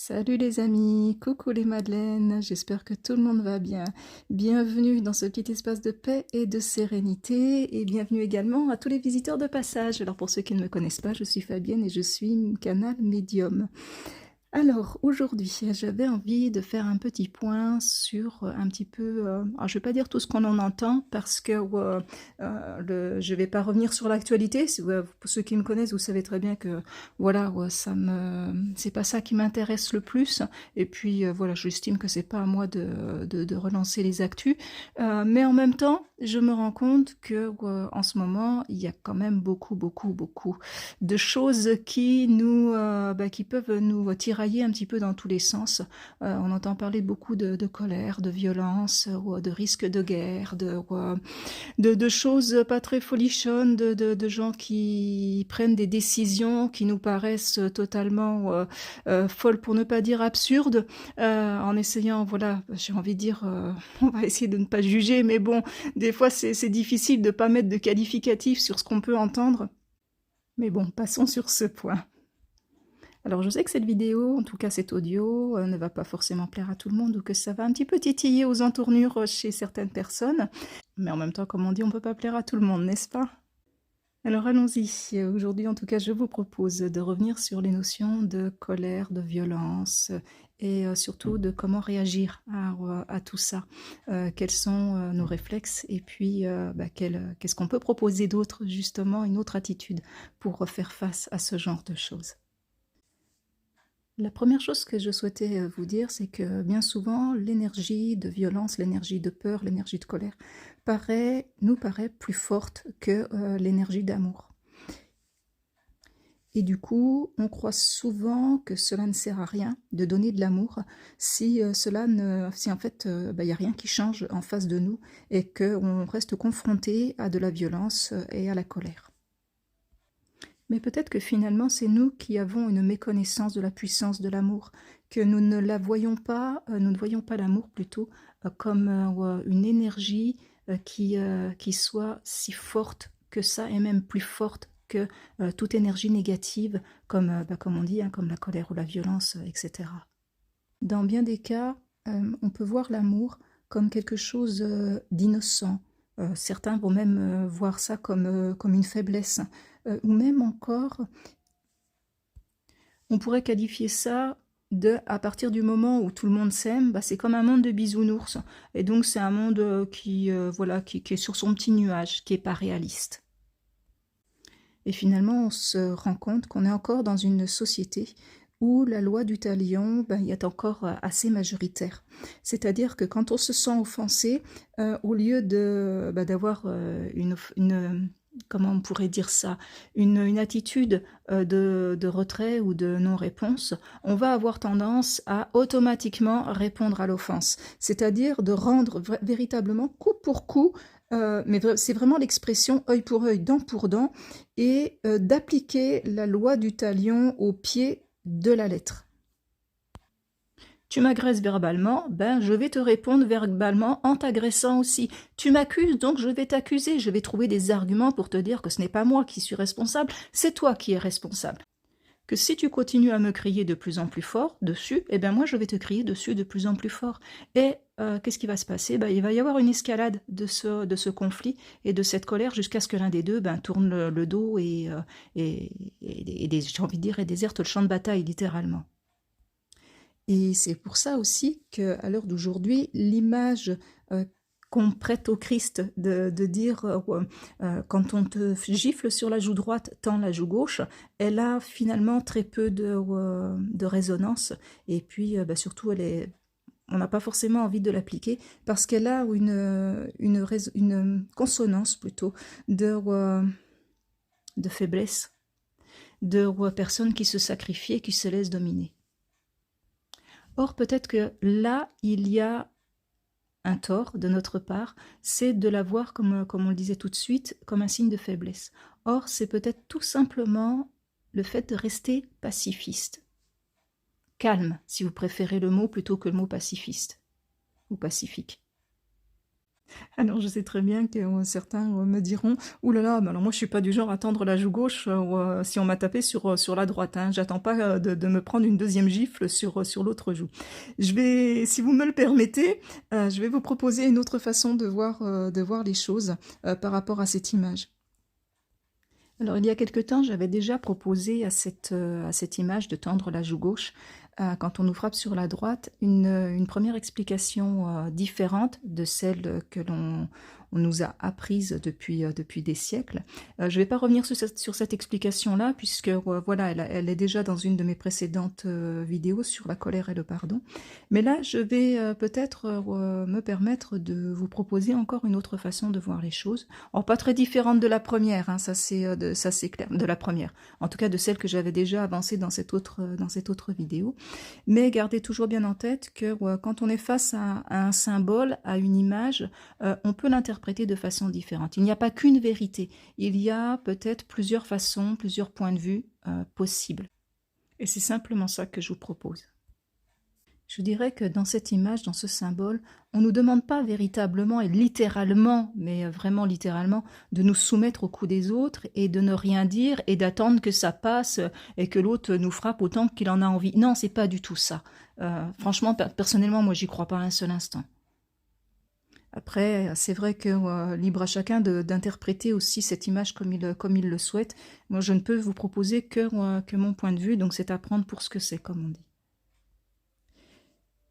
Salut les amis, coucou les madeleines, j'espère que tout le monde va bien. Bienvenue dans ce petit espace de paix et de sérénité et bienvenue également à tous les visiteurs de passage. Alors pour ceux qui ne me connaissent pas, je suis Fabienne et je suis canal médium. Alors aujourd'hui, j'avais envie de faire un petit point sur un petit peu, alors je vais pas dire tout ce qu'on en entend parce que je vais pas revenir sur l'actualité. Pour ceux qui me connaissent, vous savez très bien que voilà, c'est pas ça qui m'intéresse le plus. Et puis voilà, j'estime que c'est pas à moi de relancer les actus. Mais en même temps, je me rends compte que en ce moment, il y a quand même beaucoup de choses qui peuvent nous tirailler un petit peu dans tous les sens. On entend parler beaucoup de colère, de violence, de risque de guerre, de choses pas très folichonnes, de gens qui prennent des décisions qui nous paraissent totalement folles pour ne pas dire absurdes, en essayant, voilà, j'ai envie de dire, on va essayer de ne pas juger, mais bon, des fois c'est difficile de ne pas mettre de qualificatif sur ce qu'on peut entendre. Mais bon, passons sur ce point. Alors je sais que cette vidéo, en tout cas cet audio, ne va pas forcément plaire à tout le monde ou que ça va un petit peu titiller aux entournures chez certaines personnes. Mais en même temps, comme on dit, on ne peut pas plaire à tout le monde, n'est-ce pas? Alors allons-y. Aujourd'hui, en tout cas, je vous propose de revenir sur les notions de colère, de violence et surtout de comment réagir à tout ça. Quels sont nos réflexes et puis qu'est-ce qu'on peut proposer d'autre, justement, une autre attitude pour faire face à ce genre de choses. La première chose que je souhaitais vous dire, c'est que bien souvent, l'énergie de violence, l'énergie de peur, l'énergie de colère nous paraît plus forte que l'énergie d'amour. Et du coup, on croit souvent que cela ne sert à rien de donner de l'amour si en fait il n'y a rien qui change en face de nous et qu'on reste confronté à de la violence et à la colère. Mais peut-être que finalement, c'est nous qui avons une méconnaissance de la puissance de l'amour, que nous ne la voyons pas, nous ne voyons pas l'amour plutôt comme une énergie qui soit si forte que ça, et même plus forte que toute énergie négative, comme on dit, hein, comme la colère ou la violence, etc. Dans bien des cas, on peut voir l'amour comme quelque chose d'innocent. Certains vont même voir ça comme une faiblesse. Ou même encore, on pourrait qualifier ça à partir du moment où tout le monde s'aime, c'est comme un monde de bisounours. Et donc c'est un monde qui est sur son petit nuage, qui n'est pas réaliste. Et finalement, on se rend compte qu'on est encore dans une société où la loi du talion est encore assez majoritaire. C'est-à-dire que quand on se sent offensé, au lieu d'avoir comment on pourrait dire ça, une attitude de retrait ou de non-réponse, on va avoir tendance à automatiquement répondre à l'offense, c'est-à-dire de rendre véritablement coup pour coup, mais c'est vraiment l'expression œil pour œil, dent pour dent, et d'appliquer la loi du talion au pied de la lettre. Tu m'agresses verbalement, je vais te répondre verbalement en t'agressant aussi. Tu m'accuses, donc je vais t'accuser, je vais trouver des arguments pour te dire que ce n'est pas moi qui suis responsable, c'est toi qui es responsable. Que si tu continues à me crier de plus en plus fort dessus, moi je vais te crier dessus de plus en plus fort. Et qu'est-ce qui va se passer? Il va y avoir une escalade de ce conflit et de cette colère jusqu'à ce que l'un des deux tourne le dos j'ai envie de dire, et déserte le champ de bataille littéralement. Et c'est pour ça aussi qu'à l'heure d'aujourd'hui, l'image qu'on prête au Christ de dire quand on te gifle sur la joue droite, tends la joue gauche, elle a finalement très peu de résonance. Et puis surtout, on n'a pas forcément envie de l'appliquer parce qu'elle a une consonance plutôt de faiblesse, de personnes qui se sacrifient et qui se laissent dominer. Or, peut-être que là, il y a un tort de notre part, c'est de la voir, comme on le disait tout de suite, comme un signe de faiblesse. Or, c'est peut-être tout simplement le fait de rester pacifiste. Calme, si vous préférez le mot plutôt que le mot pacifiste ou pacifique. Alors je sais très bien que, certains, me diront: «Ouh là là, mais alors moi je suis pas du genre à tendre la joue gauche, si on m'a tapé sur la droite, hein. J'attends pas, de me prendre une deuxième gifle sur l'autre joue». Je vais si vous me le permettez, je vais vous proposer une autre façon de voir les choses, par rapport à cette image. Alors, il y a quelque temps, j'avais déjà proposé à cette image de tendre la joue gauche, quand on nous frappe sur la droite, une première explication différente de celle que on nous a apprise depuis des siècles. Je ne vais pas revenir sur cette explication-là, puisque voilà, elle est déjà dans une de mes précédentes vidéos sur la colère et le pardon. Mais là, je vais peut-être me permettre de vous proposer encore une autre façon de voir les choses. Alors, pas très différente de la première, hein, ça c'est clair, de la première. En tout cas, de celle que j'avais déjà avancée dans cette autre vidéo. Mais gardez toujours bien en tête que quand on est face à un symbole, à une image, on peut l'interpréter de façon différente. Il n'y a pas qu'une vérité, il y a peut-être plusieurs façons, plusieurs points de vue possibles. Et c'est simplement ça que je vous propose. Je dirais que dans cette image, dans ce symbole, on ne nous demande pas véritablement et littéralement, mais vraiment littéralement, de nous soumettre au coup des autres et de ne rien dire et d'attendre que ça passe et que l'autre nous frappe autant qu'il en a envie. Non, c'est pas du tout ça. Franchement, personnellement, moi, j'y crois pas un seul instant. Après, c'est vrai que libre à chacun d'interpréter aussi cette image comme il le souhaite. Moi, je ne peux vous proposer que mon point de vue, donc c'est à prendre pour ce que c'est, comme on dit.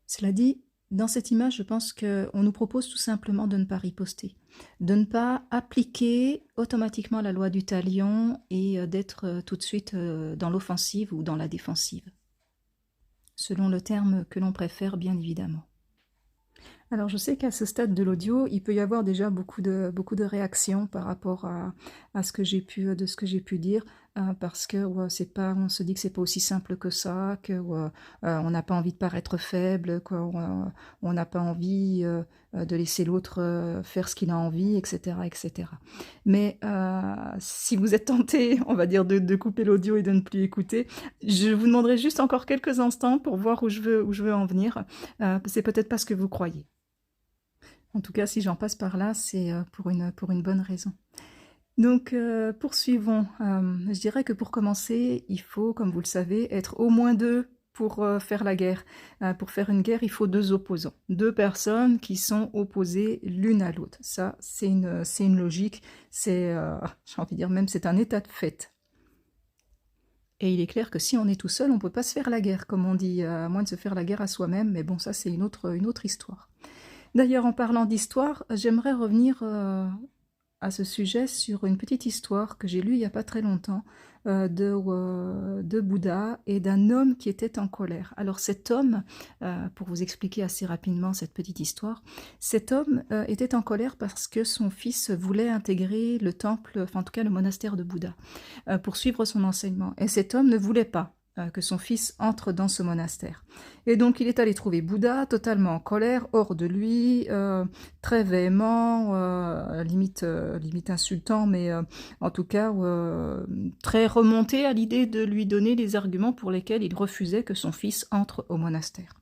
Cela dit, dans cette image, je pense qu'on nous propose tout simplement de ne pas riposter, de ne pas appliquer automatiquement la loi du talion et d'être tout de suite dans l'offensive ou dans la défensive, selon le terme que l'on préfère, bien évidemment. Alors je sais qu'à ce stade de l'audio, il peut y avoir déjà beaucoup de réactions par rapport à ce que de ce que j'ai pu dire, parce que c'est pas, on se dit que c'est pas aussi simple que ça, que on n'a pas envie de paraître faible, on n'a pas envie de laisser l'autre faire ce qu'il a envie, etc., etc. Mais si vous êtes tenté, on va dire, de couper l'audio et de ne plus écouter, je vous demanderai juste encore quelques instants pour voir où je veux en venir. C'est peut-être pas ce que vous croyez. En tout cas, si j'en passe par là, c'est pour une bonne raison. Donc, poursuivons. Je dirais que pour commencer, il faut, comme vous le savez, être au moins deux pour faire la guerre. Pour faire une guerre, il faut deux opposants. Deux personnes qui sont opposées l'une à l'autre. Ça, c'est une logique. J'ai envie de dire même, c'est un état de fait. Et il est clair que si on est tout seul, on ne peut pas se faire la guerre, comme on dit, à moins de se faire la guerre à soi-même. Mais bon, ça, c'est une autre histoire. D'ailleurs, en parlant d'histoire, j'aimerais revenir à ce sujet sur une petite histoire que j'ai lue il n'y a pas très longtemps de Bouddha et d'un homme qui était en colère. Alors cet homme, pour vous expliquer assez rapidement cette petite histoire, cet homme était en colère parce que son fils voulait intégrer le temple, enfin en tout cas le monastère de Bouddha, pour suivre son enseignement. Et cet homme ne voulait pas que son fils entre dans ce monastère. Et donc il est allé trouver Bouddha, totalement en colère, hors de lui, très véhément, limite insultant, mais en tout cas très remonté à l'idée de lui donner les arguments pour lesquels il refusait que son fils entre au monastère.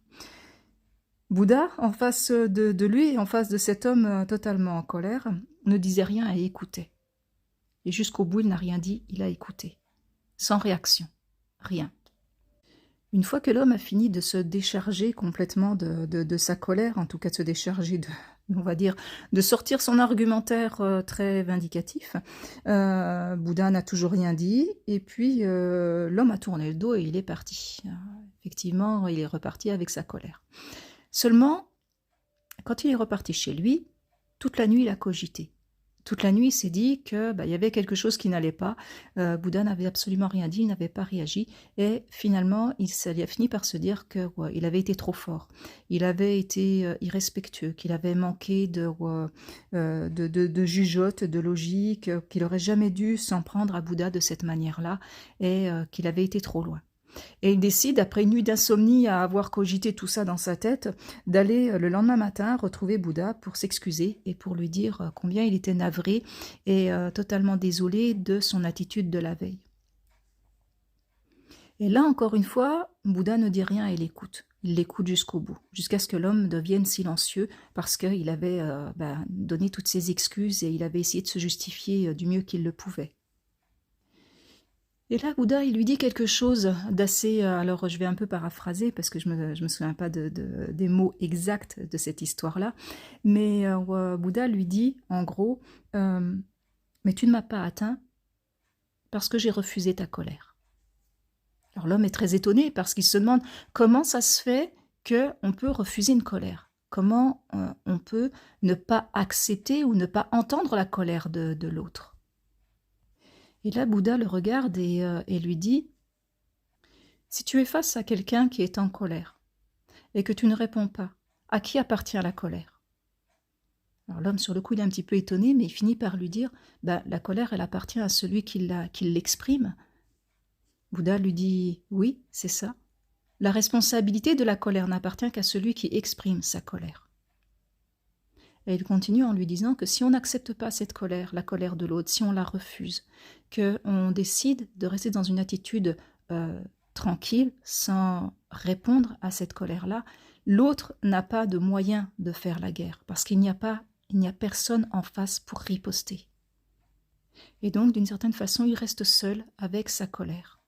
Bouddha, en face de lui, en face de cet homme totalement en colère, ne disait rien et écoutait. Et jusqu'au bout, il n'a rien dit, il a écouté. Sans réaction. Rien. Une fois que l'homme a fini de se décharger complètement de sa colère, en tout cas de se décharger on va dire, de sortir son argumentaire très vindicatif, Bouddha n'a toujours rien dit, et puis l'homme a tourné le dos et il est parti. Effectivement, il est reparti avec sa colère. Seulement, quand il est reparti chez lui, toute la nuit il a cogité. Toute la nuit, il s'est dit que y avait quelque chose qui n'allait pas. Bouddha n'avait absolument rien dit, il n'avait pas réagi. Et finalement, il a fini par se dire qu'il avait été trop fort. Il avait été irrespectueux, qu'il avait manqué de jugeote, de logique, qu'il n'aurait jamais dû s'en prendre à Bouddha de cette manière-là et qu'il avait été trop loin. Et il décide, après une nuit d'insomnie à avoir cogité tout ça dans sa tête, d'aller le lendemain matin retrouver Bouddha pour s'excuser et pour lui dire combien il était navré et totalement désolé de son attitude de la veille. Et là, encore une fois, Bouddha ne dit rien et l'écoute. il l'écoute jusqu'au bout, jusqu'à ce que l'homme devienne silencieux parce qu'il avait donné toutes ses excuses et il avait essayé de se justifier du mieux qu'il le pouvait. Et là, Bouddha, il lui dit quelque chose d'assez... alors, je vais un peu paraphraser parce que je me souviens pas des mots exacts de cette histoire-là, mais Bouddha lui dit, en gros, mais tu ne m'as pas atteint parce que j'ai refusé ta colère. Alors l'homme est très étonné parce qu'il se demande comment ça se fait qu'on peut refuser une colère. Comment on peut ne pas accepter ou ne pas entendre la colère de l'autre. Et là, Bouddha le regarde et lui dit, si tu es face à quelqu'un qui est en colère et que tu ne réponds pas, à qui appartient la colère? Alors l'homme, sur le coup, il est un petit peu étonné, mais il finit par lui dire, la colère, elle appartient à celui qui l'exprime. Bouddha lui dit, oui, c'est ça. La responsabilité de la colère n'appartient qu'à celui qui exprime sa colère. Et il continue en lui disant que si on n'accepte pas cette colère, la colère de l'autre, si on la refuse, qu'on décide de rester dans une attitude tranquille, sans répondre à cette colère-là, l'autre n'a pas de moyen de faire la guerre, parce qu'il n'y a personne en face pour riposter. Et donc, d'une certaine façon, il reste seul avec sa colère.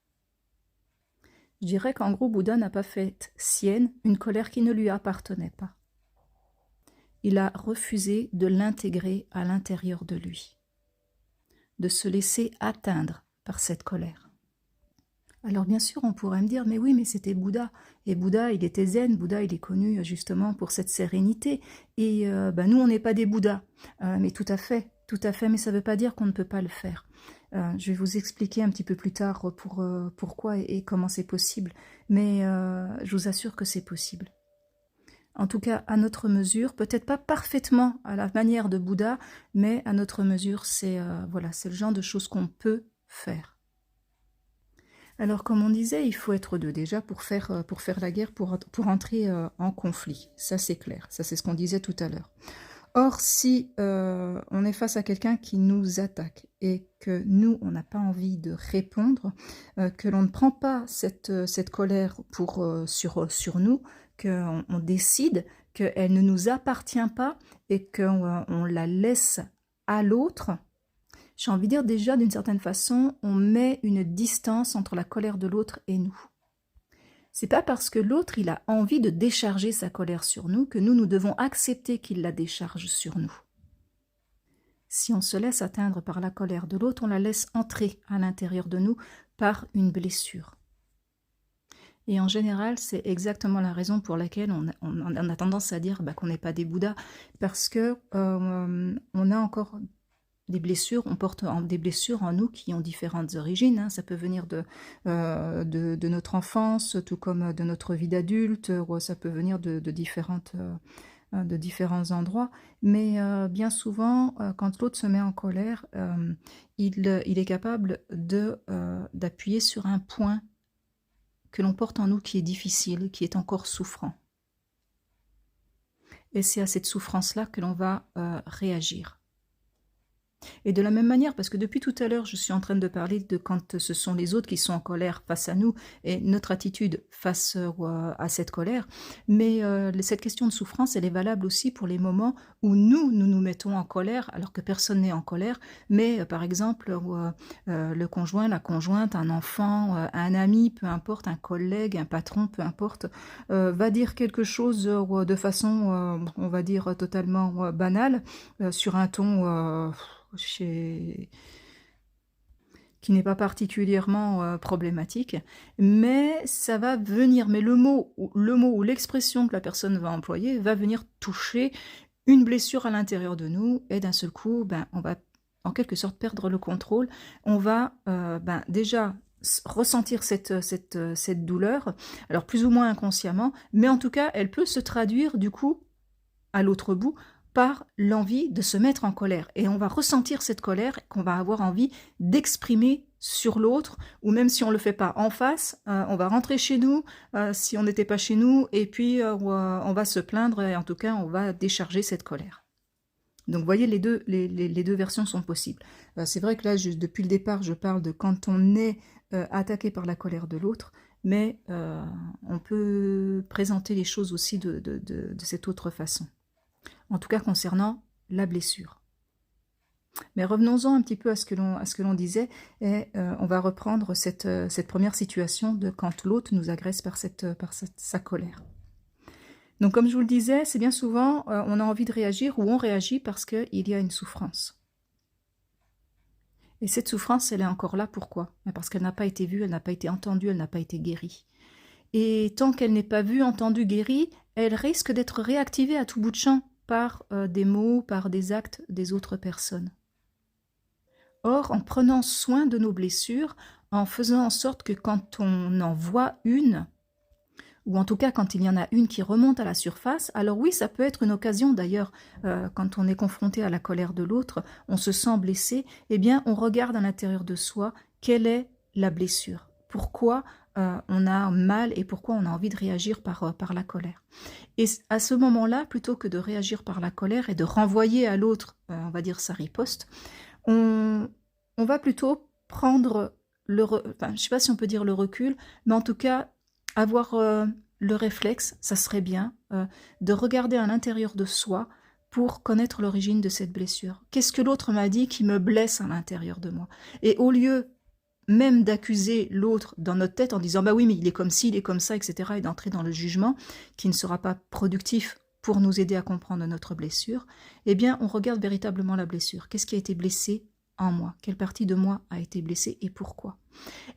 Je dirais qu'en gros, Bouddha n'a pas fait sienne une colère qui ne lui appartenait pas. Il a refusé de l'intégrer à l'intérieur de lui, de se laisser atteindre par cette colère. Alors bien sûr, on pourrait me dire, mais oui, mais c'était Bouddha, et Bouddha, il était zen, Bouddha, il est connu justement pour cette sérénité, et nous, on n'est pas des Bouddhas, mais tout à fait, mais ça ne veut pas dire qu'on ne peut pas le faire. Je vais vous expliquer un petit peu plus tard pourquoi et comment c'est possible, mais je vous assure que c'est possible. En tout cas, à notre mesure, peut-être pas parfaitement à la manière de Bouddha, mais à notre mesure, c'est le genre de choses qu'on peut faire. Alors, comme on disait, il faut être deux déjà pour faire la guerre, pour entrer en conflit. Ça, c'est clair. Ça, c'est ce qu'on disait tout à l'heure. Or, si on est face à quelqu'un qui nous attaque et que nous, on n'a pas envie de répondre, que l'on ne prend pas cette colère sur nous, qu'on décide qu'elle ne nous appartient pas et qu'on la laisse à l'autre, j'ai envie de dire déjà d'une certaine façon, on met une distance entre la colère de l'autre et nous. C'est pas parce que l'autre il a envie de décharger sa colère sur nous que nous devons accepter qu'il la décharge sur nous. Si on se laisse atteindre par la colère de l'autre, on la laisse entrer à l'intérieur de nous par une blessure. Et en général, c'est exactement la raison pour laquelle on a tendance à dire qu'on n'est pas des Bouddhas, parce que on a encore des blessures, on porte des blessures en nous qui ont différentes origines, hein. Ça peut venir de notre enfance, tout comme de notre vie d'adulte, ou ça peut venir de différents endroits, mais bien souvent, quand l'autre se met en colère, il est capable d'appuyer sur un point que l'on porte en nous qui est difficile, qui est encore souffrant. Et c'est à cette souffrance-là que l'on va réagir. Et de la même manière, parce que depuis tout à l'heure, je suis en train de parler de quand ce sont les autres qui sont en colère face à nous et notre attitude face à cette colère, mais cette question de souffrance, elle est valable aussi pour les moments où nous mettons en colère alors que personne n'est en colère, mais par exemple, le conjoint, la conjointe, un enfant, un ami, peu importe, un collègue, un patron, peu importe, va dire quelque chose de façon, on va dire, totalement banale, sur un ton... qui n'est pas particulièrement problématique, mais ça va venir, mais le mot ou l'expression que la personne va employer va venir toucher une blessure à l'intérieur de nous, et d'un seul coup, on va en quelque sorte perdre le contrôle, on va déjà ressentir cette douleur, alors plus ou moins inconsciemment, mais en tout cas, elle peut se traduire du coup, à l'autre bout, par l'envie de se mettre en colère. Et on va ressentir cette colère qu'on va avoir envie d'exprimer sur l'autre, ou même si on ne le fait pas en face, on va rentrer chez nous, si on n'était pas chez nous, et puis on va se plaindre, et en tout cas, on va décharger cette colère. Donc, vous voyez, les deux versions sont possibles. C'est vrai que là, depuis le départ, je parle de quand on est attaqué par la colère de l'autre, mais on peut présenter les choses aussi de cette autre façon. En tout cas concernant la blessure. Mais revenons-en un petit peu à ce que l'on disait, et on va reprendre cette première situation de quand l'autre nous agresse par sa colère. Donc comme je vous le disais, c'est bien souvent, on a envie de réagir ou on réagit parce qu'il y a une souffrance. Et cette souffrance, elle est encore là, pourquoi? Parce qu'elle n'a pas été vue, elle n'a pas été entendue, elle n'a pas été guérie. Et tant qu'elle n'est pas vue, entendue, guérie, elle risque d'être réactivée à tout bout de champ par des mots, par des actes des autres personnes. Or, en prenant soin de nos blessures, en faisant en sorte que quand on en voit une, ou en tout cas quand il y en a une qui remonte à la surface, alors oui, ça peut être une occasion d'ailleurs, quand on est confronté à la colère de l'autre, on se sent blessé, eh bien on regarde à l'intérieur de soi quelle est la blessure, pourquoi on a mal et pourquoi on a envie de réagir par la colère. Et à ce moment-là, plutôt que de réagir par la colère et de renvoyer à l'autre, on va dire sa riposte, on va plutôt prendre enfin, je ne sais pas si on peut dire le recul, mais en tout cas avoir le réflexe, ça serait bien, de regarder à l'intérieur de soi pour connaître l'origine de cette blessure. Qu'est-ce que l'autre m'a dit qui me blesse à l'intérieur de moi? Et au lieu même d'accuser l'autre dans notre tête en disant « bah oui, mais il est comme ci, il est comme ça, etc. » et d'entrer dans le jugement qui ne sera pas productif pour nous aider à comprendre notre blessure, eh bien on regarde véritablement la blessure. Qu'est-ce qui a été blessé en moi? Quelle partie de moi a été blessée et pourquoi?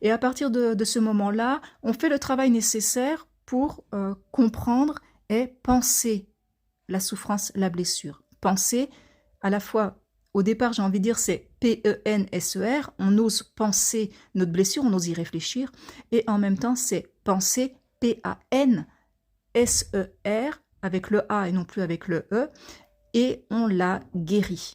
Et à partir de ce moment-là, on fait le travail nécessaire pour comprendre et penser la souffrance, la blessure. Penser, à la fois, au départ, j'ai envie de dire, c'est P-E-N-S-E-R, on ose penser notre blessure, on ose y réfléchir, et en même temps, c'est penser P-A-N-S-E-R, avec le A et non plus avec le E, et on la guérit.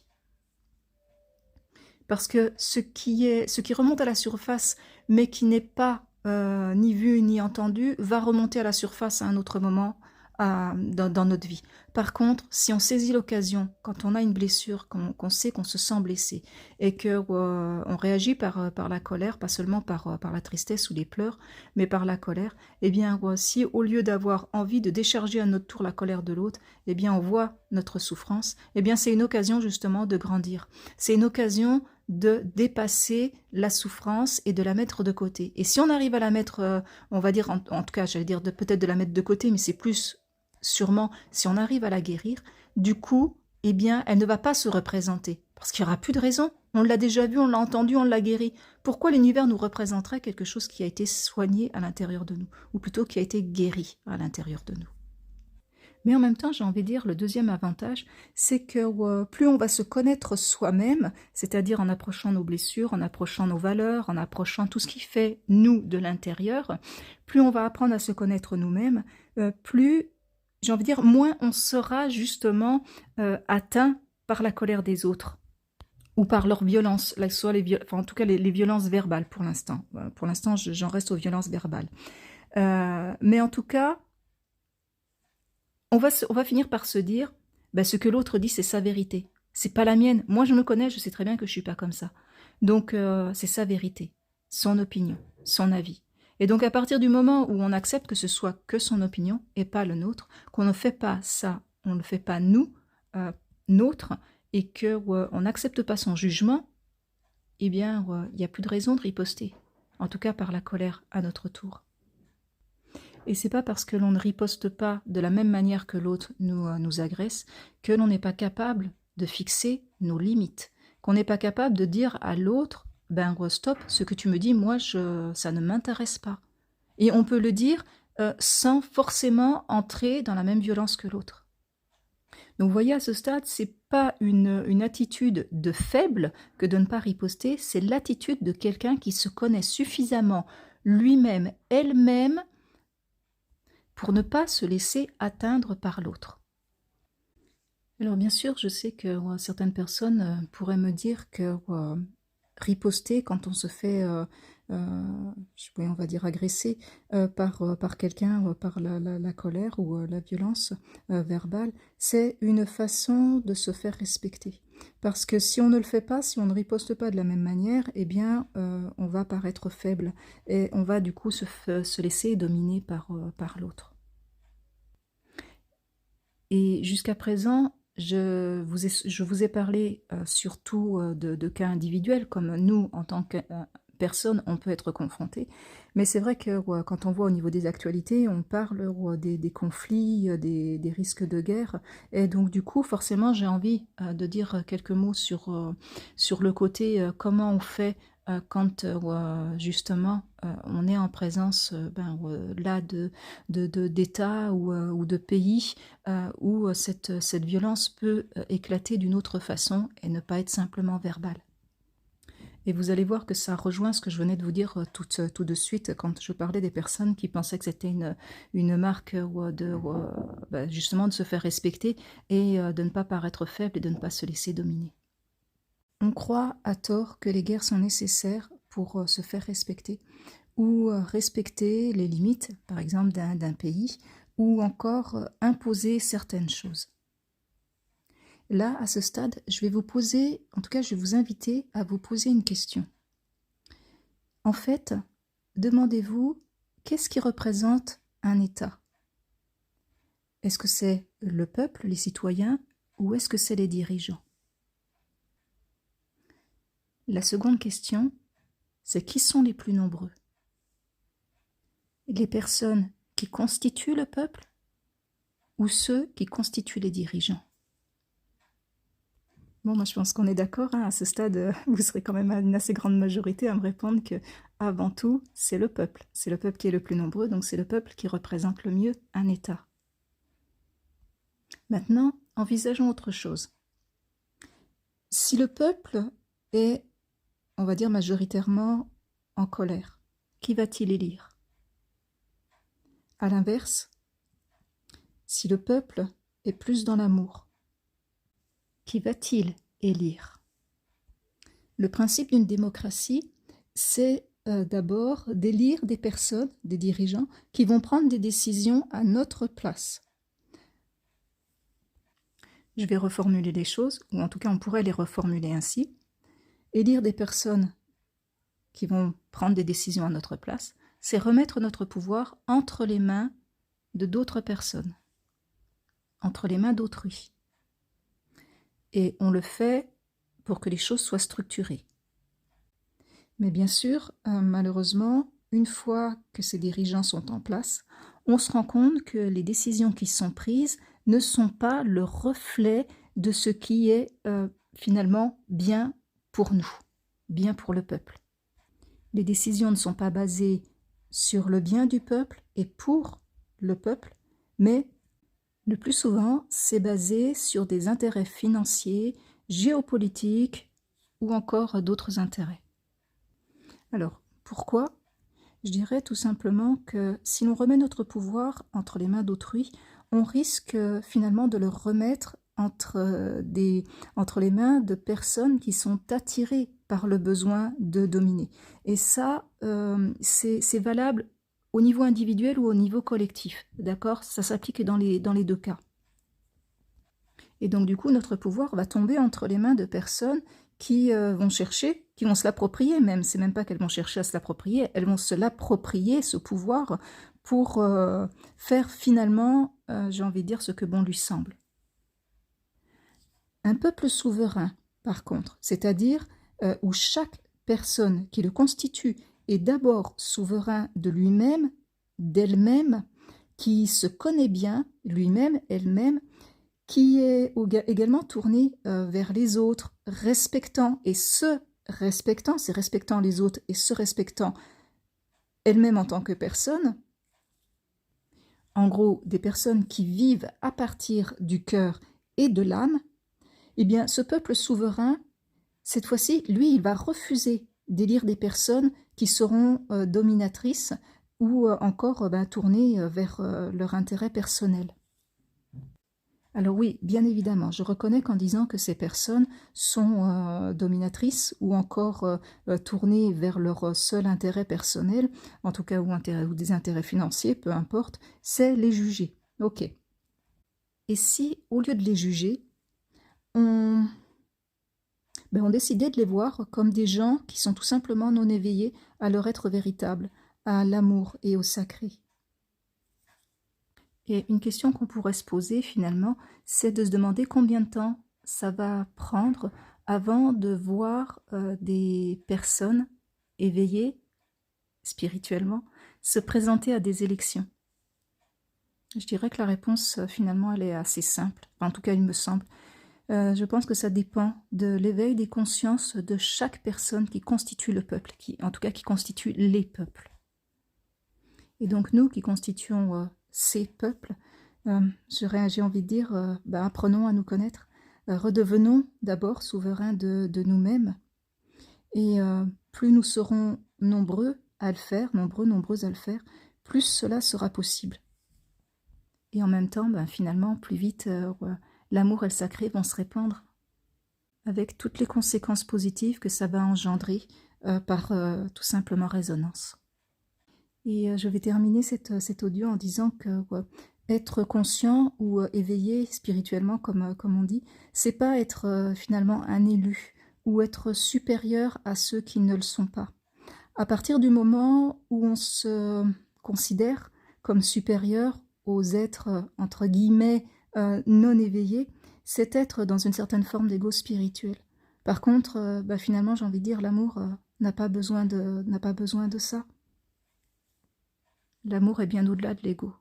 Parce que ce qui remonte à la surface, mais qui n'est pas ni vu ni entendu, va remonter à la surface à un autre moment dans notre vie. Par contre, si on saisit l'occasion, quand on a une blessure, qu'on sait qu'on se sent blessé, et qu'on réagit par la colère, pas seulement par la tristesse ou les pleurs, mais par la colère, eh bien, si au lieu d'avoir envie de décharger à notre tour la colère de l'autre, eh bien, on voit notre souffrance, eh bien, c'est une occasion justement de grandir. C'est une occasion de dépasser la souffrance et de la mettre de côté. Et si on arrive à la mettre, on va dire, en tout cas, j'allais dire peut-être de la mettre de côté, mais c'est plus sûrement si on arrive à la guérir, du coup, eh bien, elle ne va pas se représenter. Parce qu'il n'y aura plus de raison. On l'a déjà vu, on l'a entendu, on l'a guéri. Pourquoi l'univers nous représenterait quelque chose qui a été soigné à l'intérieur de nous, ou plutôt qui a été guéri à l'intérieur de nous? Mais en même temps, j'ai envie de dire, le deuxième avantage, c'est que plus on va se connaître soi-même, c'est-à-dire en approchant nos blessures, en approchant nos valeurs, en approchant tout ce qui fait nous de l'intérieur, plus on va apprendre à se connaître nous-mêmes, plus, j'ai envie de dire, moins on sera justement atteint par la colère des autres ou par leur violence, soit enfin, en tout cas les violences verbales pour l'instant. Pour l'instant, j'en reste aux violences verbales. Mais en tout cas, on va finir par se dire, ben, ce que l'autre dit, c'est sa vérité. C'est pas la mienne. Moi, je me connais, je sais très bien que je suis pas comme ça. Donc, c'est sa vérité, son opinion, son avis. Et donc, à partir du moment où on accepte que ce soit que son opinion et pas le nôtre, qu'on ne fait pas ça, on ne fait pas nous, nôtre, et qu'on n'accepte pas son jugement, eh bien, il n'y a plus de raison de riposter. En tout cas, par la colère à notre tour. Et c'est pas parce que l'on ne riposte pas de la même manière que l'autre nous agresse que l'on n'est pas capable de fixer nos limites, qu'on n'est pas capable de dire à l'autre « ben stop, ce que tu me dis, moi, ça ne m'intéresse pas ». Et on peut le dire sans forcément entrer dans la même violence que l'autre. Donc vous voyez, à ce stade, c'est pas une attitude de faible que de ne pas riposter, c'est l'attitude de quelqu'un qui se connaît suffisamment lui-même, elle-même, pour ne pas se laisser atteindre par l'autre. Alors bien sûr, je sais que certaines personnes pourraient me dire que riposter quand on se fait, oui, on va dire agresser par quelqu'un, par la colère ou la violence verbale, c'est une façon de se faire respecter. Parce que si on ne le fait pas, si on ne riposte pas de la même manière, eh bien, on va paraître faible et on va du coup se laisser dominer par l'autre. Et jusqu'à présent, je vous ai parlé surtout de cas individuels, comme nous, en tant que personne, on peut être confronté. Mais c'est vrai que quand on voit au niveau des actualités, on parle des conflits, des risques de guerre. Et donc du coup, forcément, j'ai envie de dire quelques mots sur le côté comment on fait quand justement on est en présence là d'États ou de pays où cette violence peut éclater d'une autre façon et ne pas être simplement verbale. Et vous allez voir que ça rejoint ce que je venais de vous dire tout de suite quand je parlais des personnes qui pensaient que c'était une marque justement de se faire respecter et de ne pas paraître faible et de ne pas se laisser dominer. On croit à tort que les guerres sont nécessaires pour se faire respecter ou respecter les limites, par exemple, d'un pays, ou encore imposer certaines choses. Là, à ce stade, je vais vous poser, en tout cas, je vais vous inviter à vous poser une question. En fait, demandez-vous, qu'est-ce qui représente un État? Est-ce que c'est le peuple, les citoyens, ou est-ce que c'est les dirigeants? La seconde question, c'est qui sont les plus nombreux? Les personnes qui constituent le peuple ou ceux qui constituent les dirigeants? Bon, moi je pense qu'on est d'accord, hein, à ce stade, vous serez quand même à une assez grande majorité à me répondre que, avant tout, c'est le peuple. C'est le peuple qui est le plus nombreux, donc c'est le peuple qui représente le mieux un État. Maintenant, envisageons autre chose. Si le peuple est, on va dire, majoritairement en colère, qui va-t-il élire? À l'inverse, si le peuple est plus dans l'amour, qui va-t-il élire? Le principe d'une démocratie, c'est d'abord d'élire des personnes, des dirigeants, qui vont prendre des décisions à notre place. Je vais reformuler les choses, ou en tout cas on pourrait les reformuler ainsi. Élire des personnes qui vont prendre des décisions à notre place, c'est remettre notre pouvoir entre les mains de d'autres personnes, entre les mains d'autrui. Et on le fait pour que les choses soient structurées. Mais bien sûr, malheureusement, une fois que ces dirigeants sont en place, on se rend compte que les décisions qui sont prises ne sont pas le reflet de ce qui est finalement bien pour nous, bien pour le peuple. Les décisions ne sont pas basées sur le bien du peuple et pour le peuple, mais le plus souvent, c'est basé sur des intérêts financiers, géopolitiques ou encore d'autres intérêts. Alors, pourquoi? Je dirais tout simplement que si l'on remet notre pouvoir entre les mains d'autrui, on risque finalement de le remettre entre les mains de personnes qui sont attirées par le besoin de dominer. Et ça, c'est valable au niveau individuel ou au niveau collectif, d'accord? Ça s'applique dans les deux cas. Et donc du coup, notre pouvoir va tomber entre les mains de personnes qui vont chercher, qui vont se l'approprier même. C'est même pas qu'elles vont chercher à se l'approprier, elles vont se l'approprier, ce pouvoir, pour faire finalement, j'ai envie de dire, ce que bon lui semble. Un peuple souverain, par contre, c'est-à-dire où chaque personne qui le constitue est d'abord souverain de lui-même, d'elle-même, qui se connaît bien, lui-même, elle-même, qui est également tourné vers les autres, respectant et se respectant, c'est respectant les autres et se respectant elle-même en tant que personne. En gros, des personnes qui vivent à partir du cœur et de l'âme. Eh bien, ce peuple souverain, cette fois-ci, lui, il va refuser d'élire des personnes qui seront dominatrices ou encore tournées vers leur intérêt personnel. Alors oui, bien évidemment, je reconnais qu'en disant que ces personnes sont dominatrices ou encore tournées vers leur seul intérêt personnel, en tout cas ou des intérêts financiers, peu importe, c'est les juger. Ok. Et si, au lieu de les juger, on, on décidait de les voir comme des gens qui sont tout simplement non éveillés à leur être véritable, à l'amour et au sacré. Et une question qu'on pourrait se poser finalement, c'est de se demander combien de temps ça va prendre avant de voir des personnes éveillées spirituellement se présenter à des élections. Je dirais que la réponse finalement elle est assez simple, enfin, en tout cas il me semble. Je pense que ça dépend de l'éveil des consciences de chaque personne qui constitue le peuple, en tout cas qui constitue les peuples. Et donc nous qui constituons ces peuples, j'ai envie de dire, apprenons à nous connaître, redevenons d'abord souverains de nous-mêmes, et plus nous serons nombreux à le faire, nombreuses à le faire, plus cela sera possible. Et en même temps, finalement, plus vite, l'amour et le sacré vont se répandre, avec toutes les conséquences positives que ça va engendrer par tout simplement résonance. Et je vais terminer cet audio en disant que être conscient ou éveillé spirituellement, comme on dit, c'est pas être finalement un élu ou être supérieur à ceux qui ne le sont pas. À partir du moment où on se considère comme supérieur aux êtres entre guillemets non éveillés, c'est être dans une certaine forme d'ego spirituel. Par contre, finalement, j'ai envie de dire, l'amour n'a pas besoin de ça. L'amour est bien au-delà de l'ego.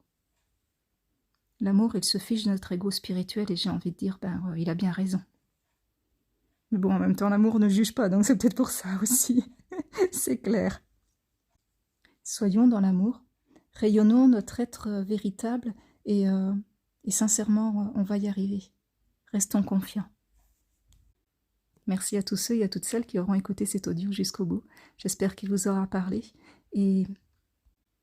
L'amour, il se fiche de notre ego spirituel et j'ai envie de dire, il a bien raison. Mais bon, en même temps, l'amour ne juge pas, donc c'est peut-être pour ça aussi. C'est clair. Soyons dans l'amour, rayonnons notre être véritable et sincèrement, on va y arriver. Restons confiants. Merci à tous ceux et à toutes celles qui auront écouté cet audio jusqu'au bout. J'espère qu'il vous aura parlé et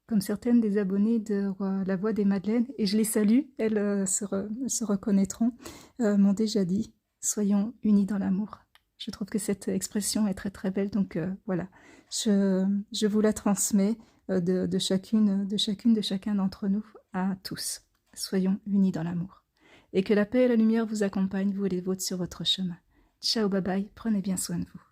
comme certaines des abonnées de La Voix des Madeleines, et je les salue, elles se reconnaîtront, m'ont déjà dit « Soyons unis dans l'amour ». Je trouve que cette expression est très très belle, donc voilà, je vous la transmets de chacun d'entre nous à tous. Soyons unis dans l'amour. Et que la paix et la lumière vous accompagnent, vous et les vôtres, sur votre chemin. Ciao, bye bye, prenez bien soin de vous.